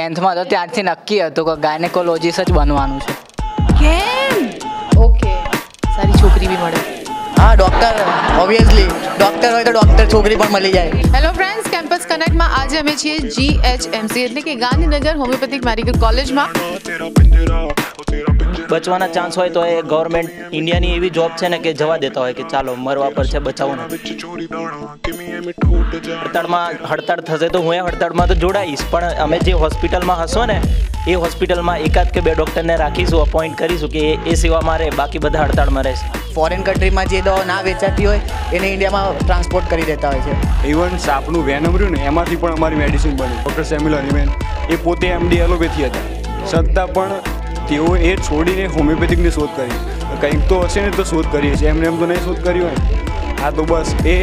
10th માં તો ત્યારથી નક્કી હતું કે ગાયનેકોલોજીસ્ટ જ બનવાનું છે. કેમ? ઓકે, સારી છોકરી બી મળે. હા, ડૉક્ટર ઓબ્વિયસલી ડૉક્ટર હોય તો ડૉક્ટર છોકરી પણ મળી જાય. હેલો ફ્રેન્ડ્સ, કેમ્પસ કનેક્ટમાં આજે અમે છીએ GHMC એટલે કે ગાંધીનગર હોમિયોપેથિક મેડિકલ કોલેજમાં. બચવાના ચાન્સ હોય તો એ ગવર્મેન્ટ ઇન્ડિયાની એવી જોબ છે ને કે જવા દેતા હોય કે ચાલો મરવા પર છે, બચાવો ને. હડતાળ થશે તો હું હડતાળમાં તો જોડાઈશ, પણ અમે જે હોસ્પિટલમાં હશો ને એ હોસ્પિટલમાં એકાદ કે બે ડૉક્ટરને રાખીશું, અપોઇન્ટ કરીશું કે એ સેવામાં રહે, બાકી બધા હડતાળમાં રહેશે. ફોરેન કન્ટ્રીમાં જે દવા ના વેચાતી હોય એને ઇન્ડિયામાં ટ્રાન્સપોર્ટ કરી દેતા હોય છે. ઇવન સાપનું વેનમ રહ્યું ને એમાંથી પણ અમારી મેડિસિન બની. ડૉક્ટર સેમ્યુલ હનીમેન એ પોતે MD એલોપેથી હતા, છતાં પણ તેઓ એ છોડીને હોમિયોપેથિકની શોધ કરી. કંઈક તો હશે ને તો શોધ કરીએ છીએ, એમને એમ તો નહીં શોધ કરી હોય. હા, તો બસ એ